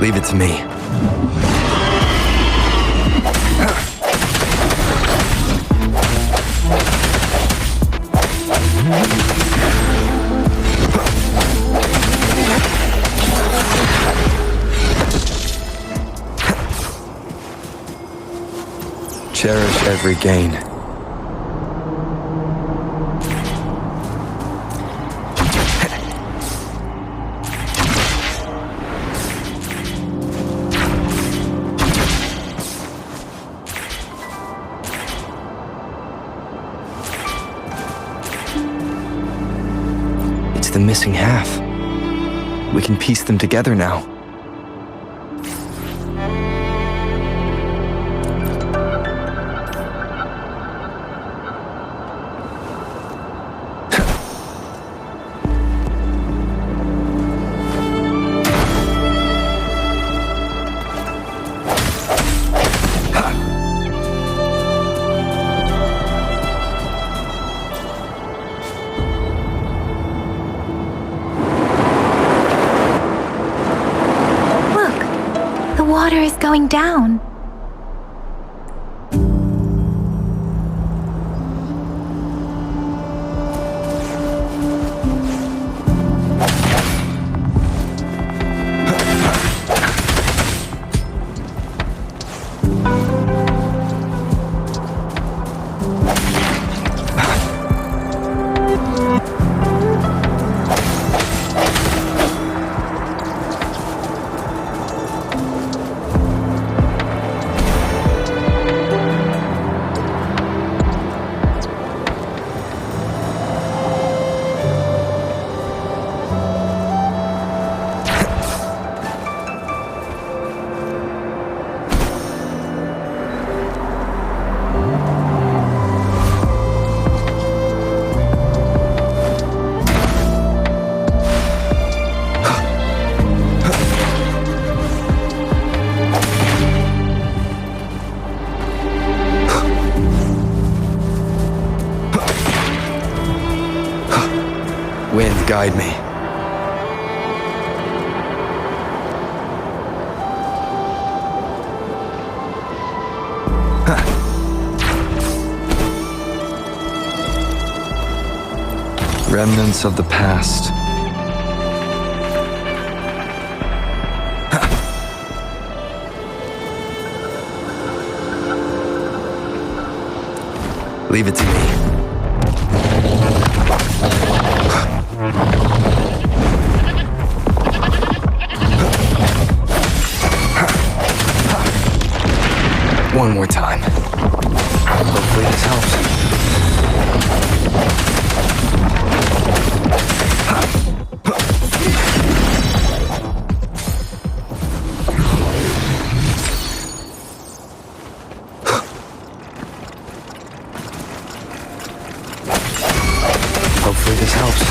Leave it to me. Cherish every gain. It's the missing half. We can piece them together now. The water is going down. Wind, guide me. Remnants of the past. Leave it to me. One more time. Hopefully this helps. Hopefully this helps.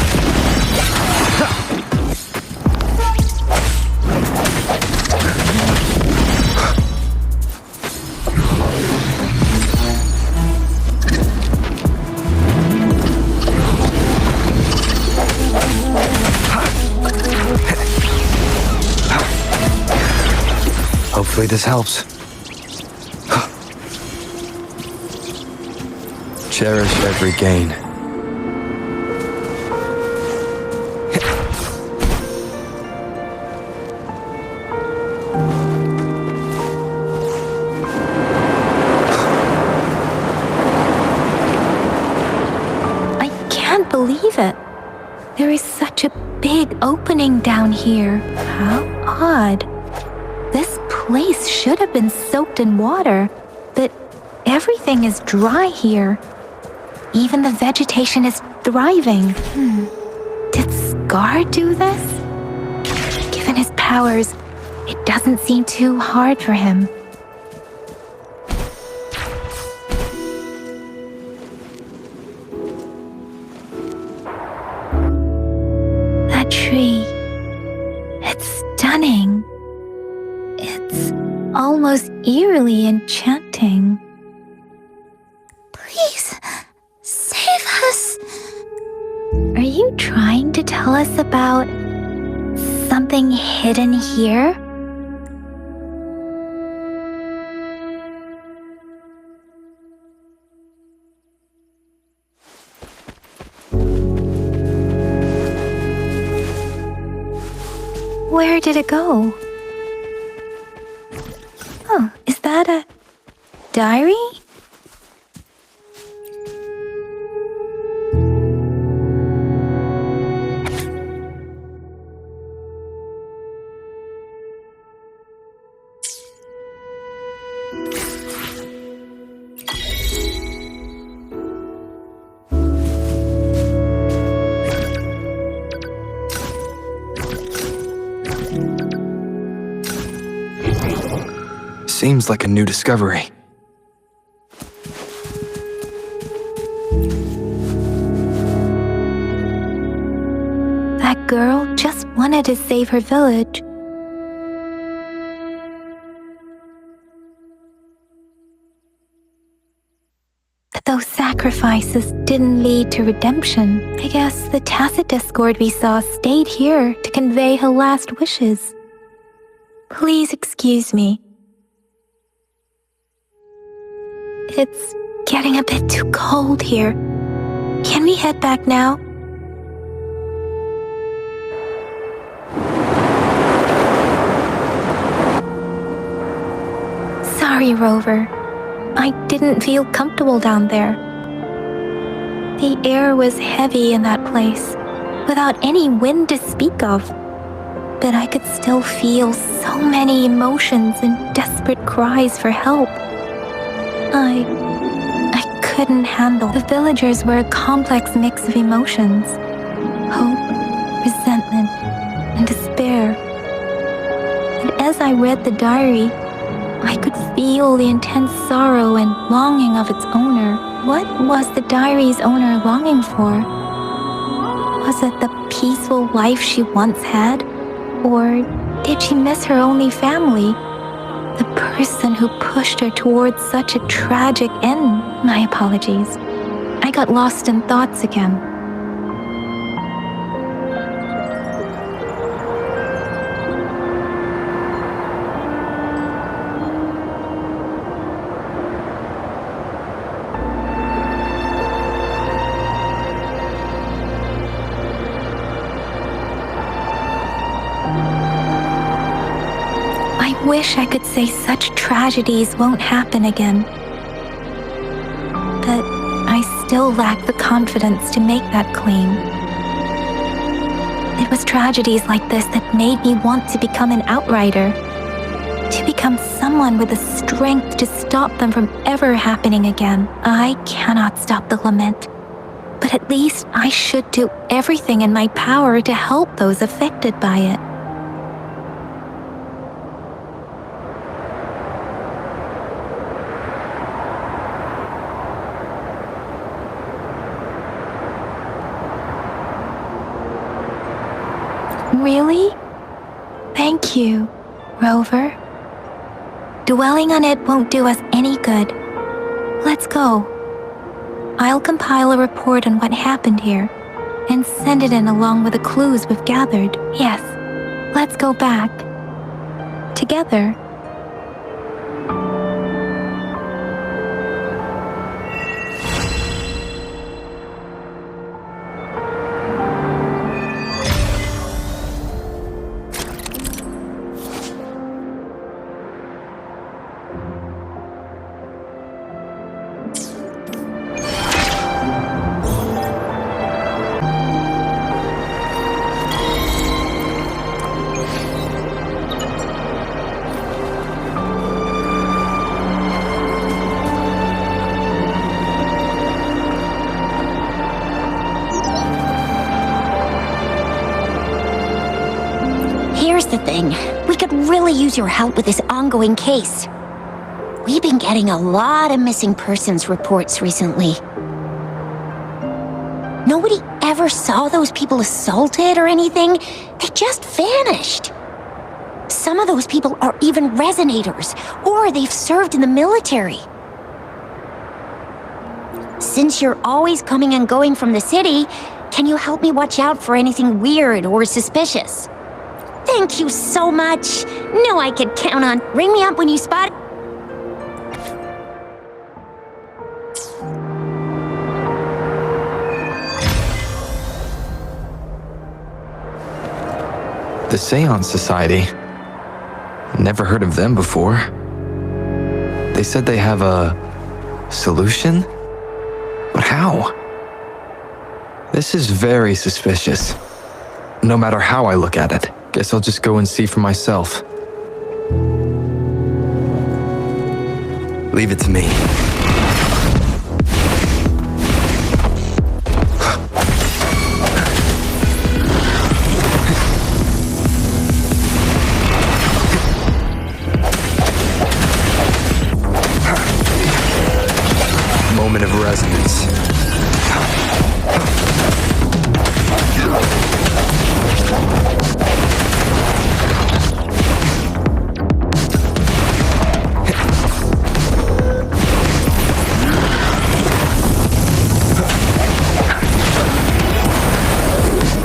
Hopefully this helps. Cherish every gain. I can't believe it. There is such a big opening down here. How odd. This place should have been soaked in water, but everything is dry here. Even the vegetation is thriving. Did Scar do this? Given his powers, it doesn't seem too hard for him. That tree. It's stunning. It's almost eerily enchanting. Please, save us. Are you trying to tell us about something hidden here? Where did it go? Oh, is that a diary? Seems like a new discovery. That girl just wanted to save her village. But those sacrifices didn't lead to redemption. I guess the tacit discord we saw stayed here to convey her last wishes. Please excuse me. It's getting a bit too cold here. Can we head back now? Sorry, Rover. I didn't feel comfortable down there. The air was heavy in that place, without any wind to speak of. But I could still feel so many emotions and desperate cries for help. I couldn't handle. The villagers were a complex mix of emotions. Hope, resentment, and despair. And as I read the diary, I could feel the intense sorrow and longing of its owner. What was the diary's owner longing for? Was it the peaceful life she once had? Or did she miss her only family? The person who pushed her towards such a tragic end. My apologies. I got lost in thoughts again. I wish I could say such tragedies won't happen again. But I still lack the confidence to make that claim. It was tragedies like this that made me want to become an outrider. To become someone with the strength to stop them from ever happening again. I cannot stop the lament. But at least I should do everything in my power to help those affected by it. Really? Thank you, Rover. Dwelling on it won't do us any good. Let's go. I'll compile a report on what happened here and send it in along with the clues we've gathered. Yes, let's go back. Together. Here's the thing. We could really use your help with this ongoing case. We've been getting a lot of missing persons reports recently. Nobody ever saw those people assaulted or anything. They just vanished. Some of those people are even resonators, or they've served in the military. Since you're always coming and going from the city, can you help me watch out for anything weird or suspicious? Thank you so much. Know I could count on. Ring me up when you spot. The Seance Society. Never heard of them before. They said they have a solution? But how? This is very suspicious. No matter how I look at it. Guess I'll just go and see for myself. Leave it to me. Moment of resonance.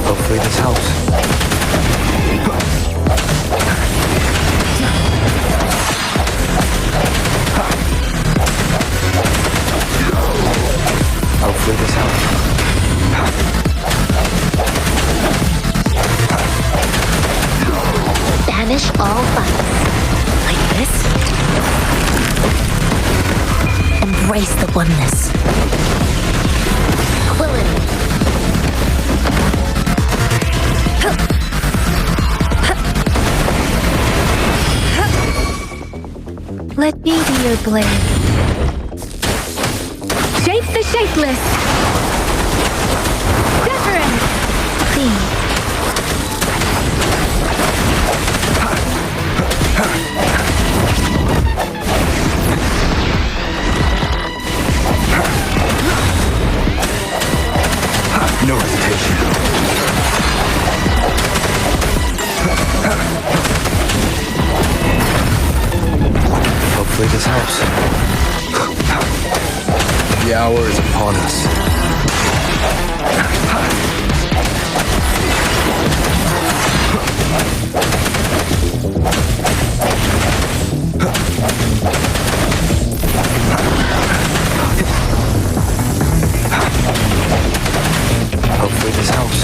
Hopefully this helps. Hopefully this helps. Banish all violence. Like this? Embrace the oneness. Quillen. Let me be your blade. Shape the shapeless. Severance. Please. No hesitation. Hopefully this helps. The hour is upon us. Hopefully this helps.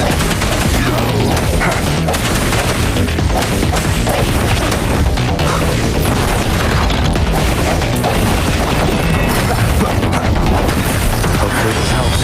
Hopefully this helps.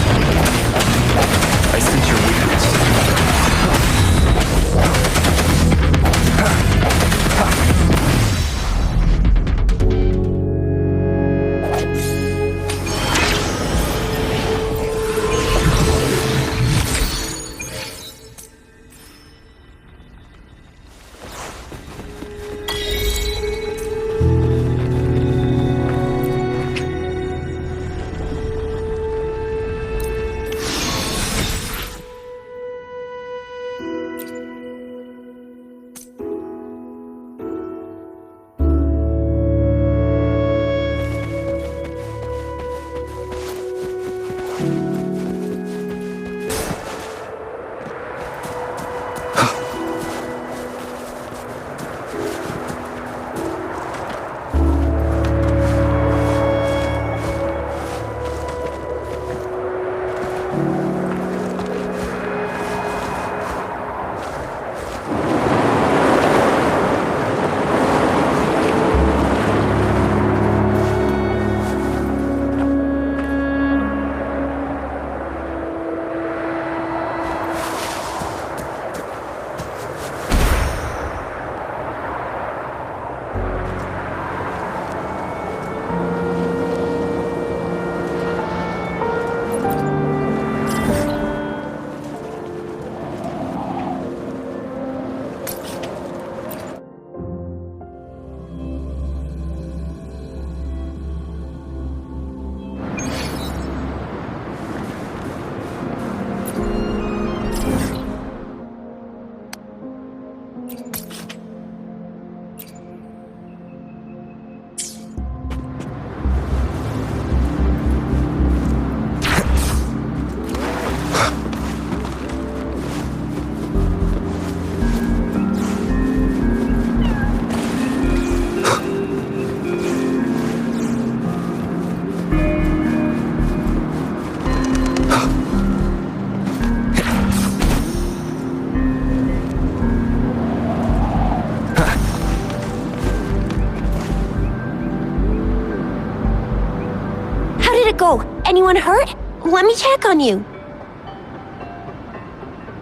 Anyone hurt? Let me check on you.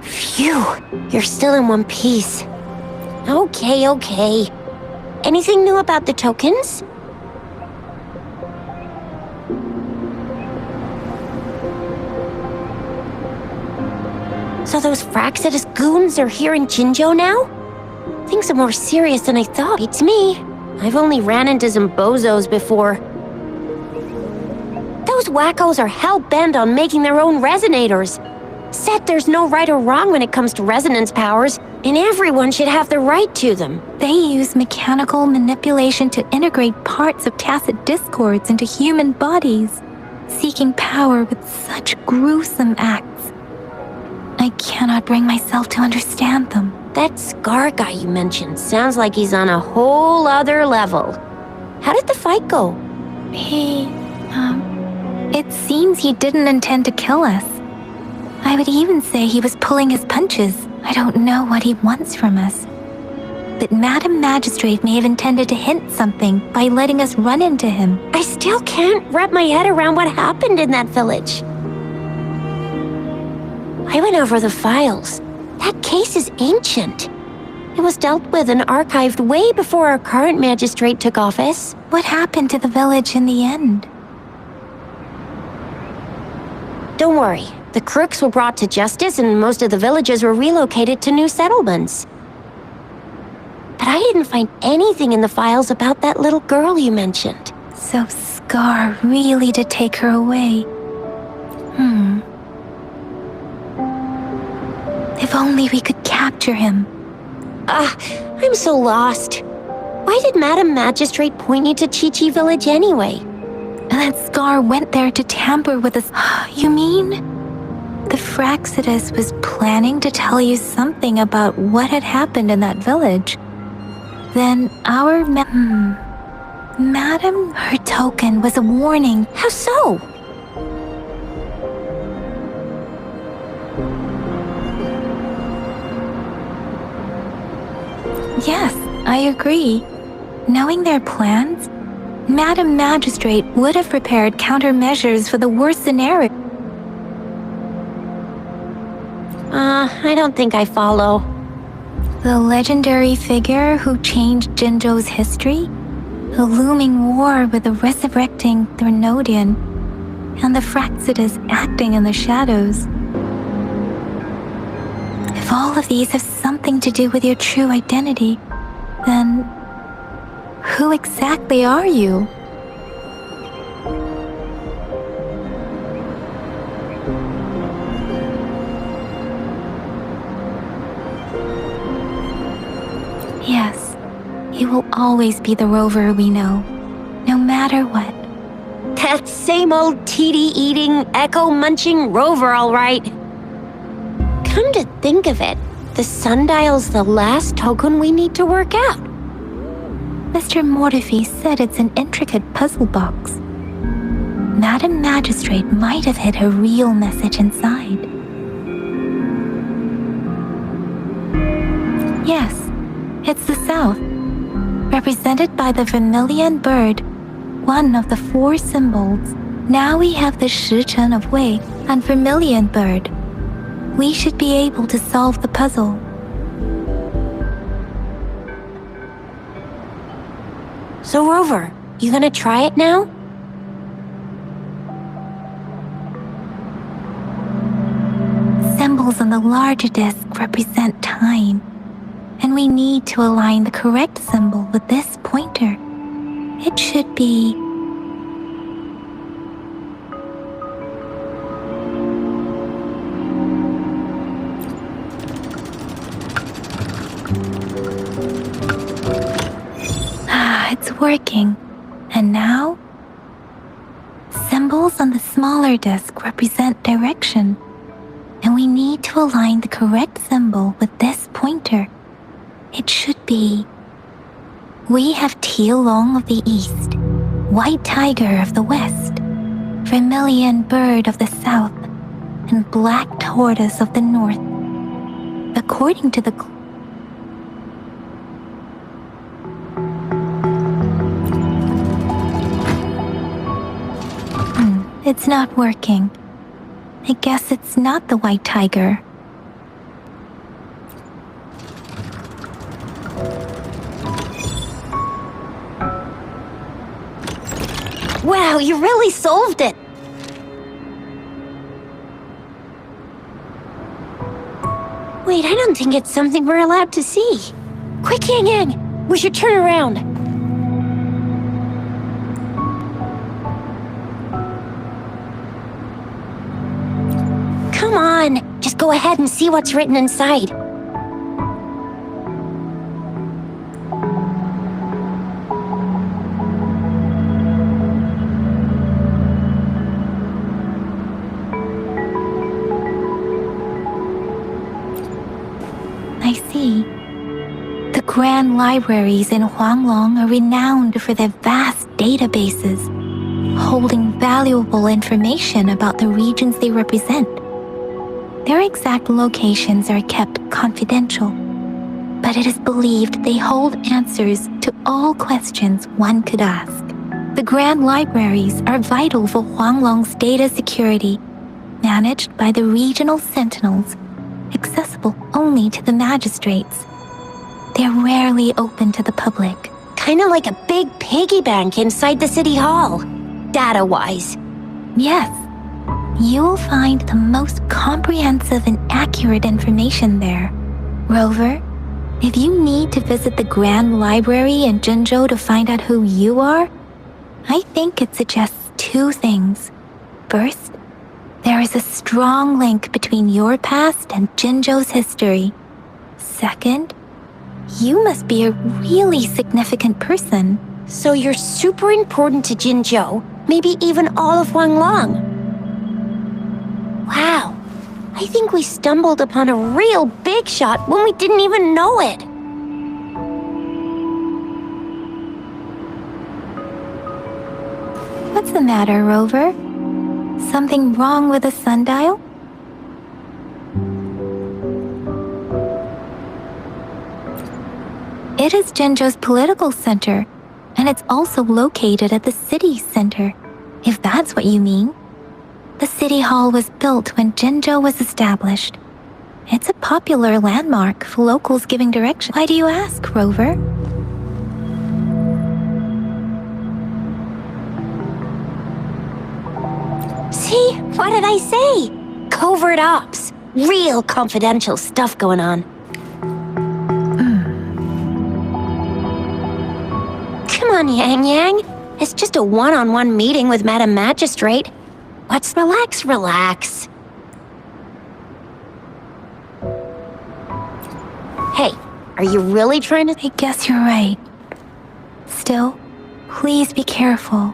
Phew, you're still in one piece. Okay. Anything new about the tokens? So those Fraxidus goons are here in Jinzhou now? Things are more serious than I thought. Beats me. I've only ran into some bozos before. Those wackos are hell-bent on making their own resonators. Said there's no right or wrong when it comes to resonance powers, and everyone should have the right to them. They use mechanical manipulation to integrate parts of tacit discords into human bodies, seeking power with such gruesome acts. I cannot bring myself to understand them. That Scar guy you mentioned sounds like he's on a whole other level. How did the fight go? It seems he didn't intend to kill us. I would even say he was pulling his punches. I don't know what he wants from us. But Madam Magistrate may have intended to hint something by letting us run into him. I still can't wrap my head around what happened in that village. I went over the files. That case is ancient. It was dealt with and archived way before our current magistrate took office. What happened to the village in the end? Don't worry. The crooks were brought to justice and most of the villagers were relocated to new settlements. But I didn't find anything in the files about that little girl you mentioned. So Scar really did take her away. If only we could capture him. I'm so lost. Why did Madam Magistrate point you to Chi-Chi Village anyway? That Scar went there to tamper with us. You mean? The Fraxidus was planning to tell you something about what had happened in that village. Then our Madam, her token was a warning. How so? Yes, I agree. Knowing their plans, Madam Magistrate would have prepared countermeasures for the worst scenario. I don't think I follow. The legendary figure who changed Jinzhou's history? The looming war with the resurrecting Threnodian, and the Fraxidus acting in the shadows. If all of these have something to do with your true identity, then who exactly are you? Yes, you will always be the Rover we know, no matter what. That same old TD-eating, echo-munching Rover, all right. Come to think of it, the sundial's the last token we need to work out. Mr. Mortefi said it's an intricate puzzle box. Madam Magistrate might have hid her real message inside. Yes, it's the South, represented by the vermilion bird, one of the 4 symbols. Now we have the Shichen of Wei and vermilion bird. We should be able to solve the puzzle. So Rover, you gonna try it now? Symbols on the larger disc represent time, and we need to align the correct symbol with this pointer. It should be... it's working. And now? Symbols on the smaller disc represent direction, and we need to align the correct symbol with this pointer. It should be... We have Tealong of the east, White Tiger of the west, Vermilion Bird of the south, and Black Tortoise of the north. According to the... It's not working. I guess it's not the white tiger. Wow, you really solved it! Wait, I don't think it's something we're allowed to see. Quick, Yang Yang! We should turn around. Come on, just go ahead and see what's written inside. I see. The grand libraries in Huanglong are renowned for their vast databases, holding valuable information about the regions they represent. Their exact locations are kept confidential, but it is believed they hold answers to all questions one could ask. The grand libraries are vital for Huanglong's data security, managed by the regional sentinels, accessible only to the magistrates. They're rarely open to the public. Kinda like a big piggy bank inside the city hall, data-wise. Yes, you'll find the most comprehensive and accurate information there. Rover, if you need to visit the Grand Library in Jinzhou to find out who you are, I think it suggests two things. First, there is a strong link between your past and Jinzhou's history. Second, you must be a really significant person. So you're super important to Jinzhou, maybe even all of Huanglong. Wow, I think we stumbled upon a real big shot when we didn't even know it. What's the matter, Rover? Something wrong with the sundial? It is Jinzhou's political center, and it's also located at the city center, if that's what you mean. The city hall was built when Jinzhou was established. It's a popular landmark for locals giving direction. Why do you ask, Rover? See, what did I say? Covert ops. Real confidential stuff going on. Come on, Yang Yang. It's just a one-on-one meeting with Madam Magistrate. Let's relax. Hey, are you really trying to... I guess you're right. Still, please be careful.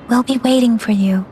We'll be waiting for you.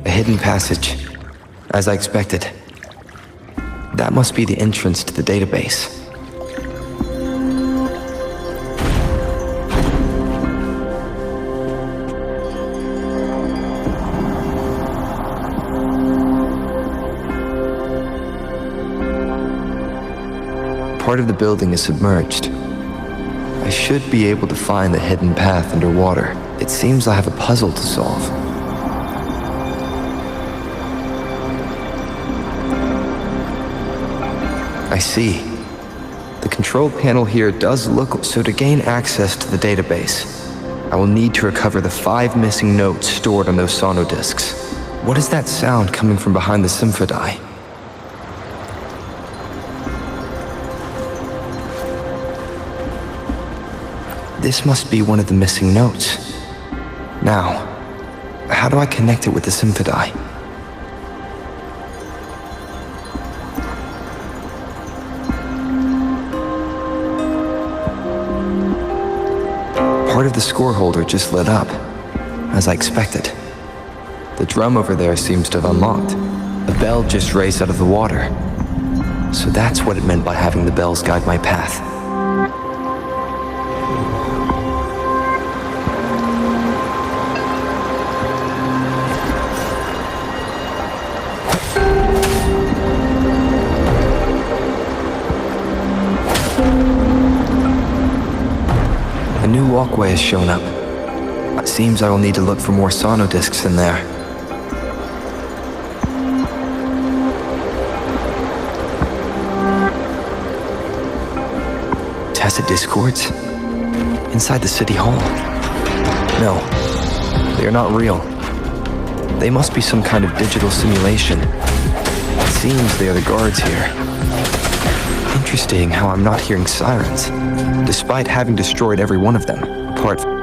A hidden passage, as I expected. That must be the entrance to the database. Part of the building is submerged. I should be able to find the hidden path underwater. It seems I have a puzzle to solve. I see. The control panel here does look... So to gain access to the database, I will need to recover the 5 missing notes stored on those sonodiscs. What is that sound coming from behind the symphodi? This must be one of the missing notes. Now, how do I connect it with the symphodi? Part of the score holder just lit up, as I expected. The drum over there seems to have unlocked. A bell just raised out of the water. So that's what it meant by having the bells guide my path. A new walkway has shown up. It seems I will need to look for more sonodiscs in there. Tacit discords? Inside the city hall? No, they are not real. They must be some kind of digital simulation. It seems they are the guards here. Interesting how I'm not hearing sirens, despite having destroyed every one of them, apart from...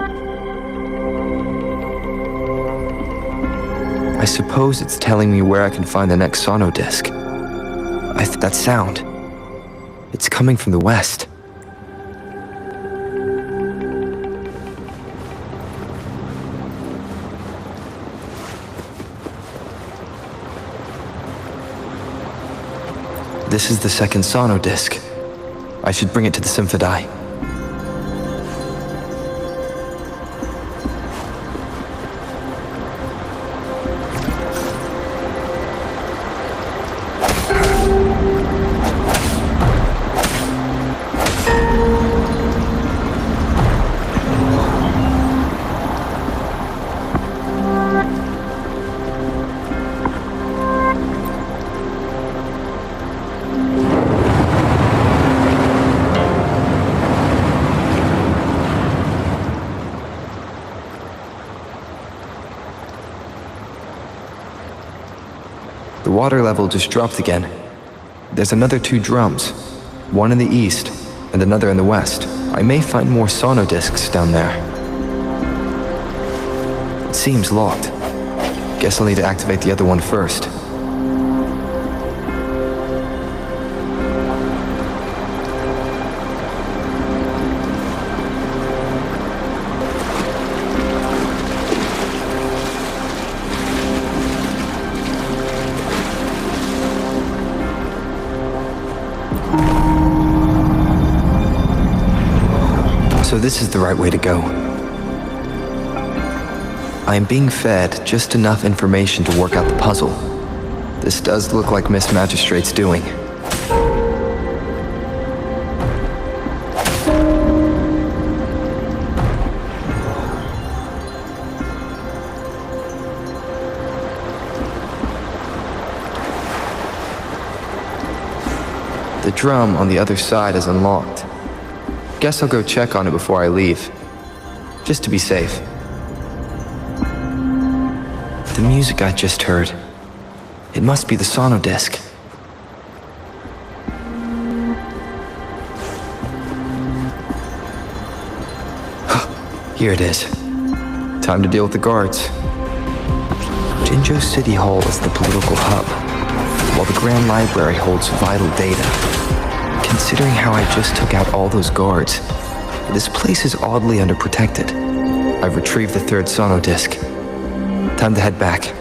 I suppose it's telling me where I can find the next sonodisc. That sound. It's coming from the west. This is the second sonodisc. I should bring it to the symphodi. The water level just dropped again. There's another 2 drums, one in the east and another in the west. I may find more sonodiscs down there. It seems locked. Guess I'll need to activate the other one first. So this is the right way to go. I am being fed just enough information to work out the puzzle. This does look like Miss Magistrate's doing. The drum on the other side is unlocked. Guess I'll go check on it before I leave, just to be safe. The music I just heard, it must be the sono disc. Here it is. Time to deal with the guards. Jinzhou City Hall is the political hub, while the Grand Library holds vital data. Considering how I just took out all those guards, this place is oddly underprotected. I've retrieved the third sono disc. Time to head back.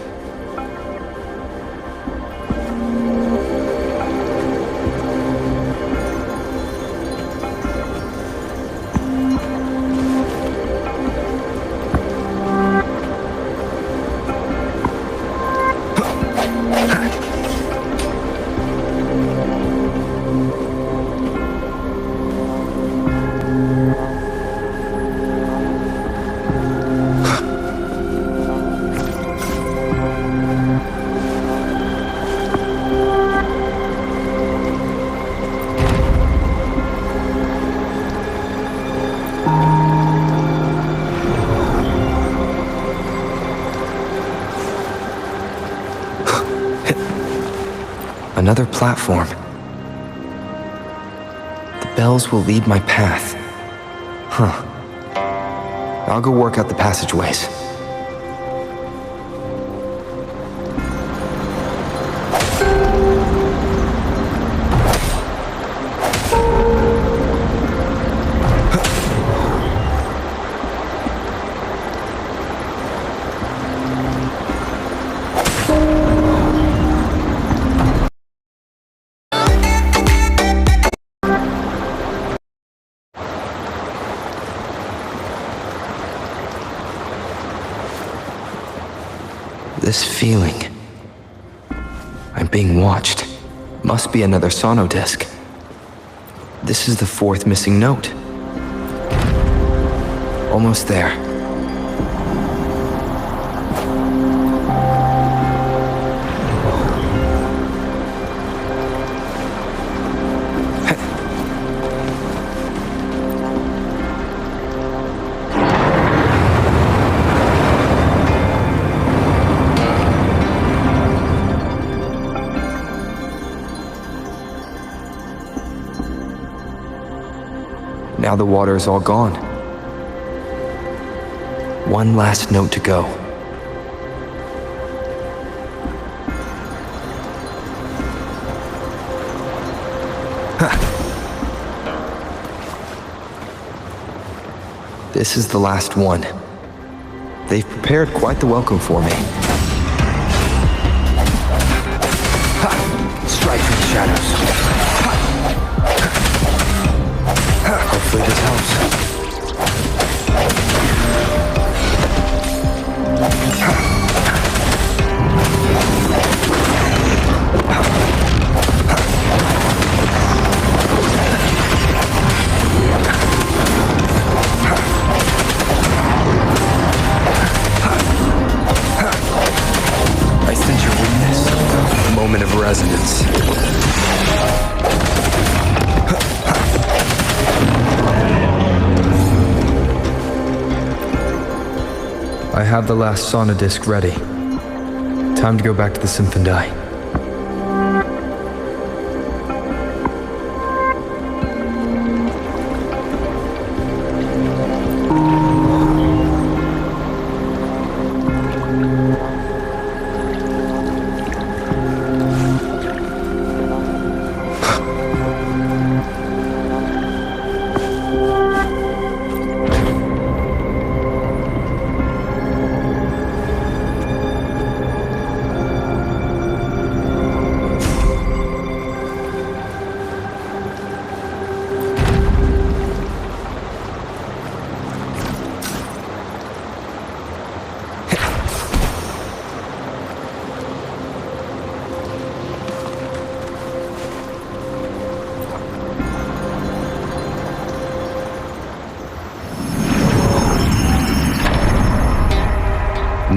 Another platform. The bells will lead my path. Huh. I'll go work out the passageways. This feeling. I'm being watched. Must be another sono disc. This is the fourth missing note. Almost there. Now the water is all gone. One last note to go. This is the last one. They've prepared quite the welcome for me. Strike from the shadows. Hopefully this helps. I sense your weakness. Moment of resonance. I have the last sono disc ready. Time to go back to the Symphondai.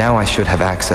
Now I should have access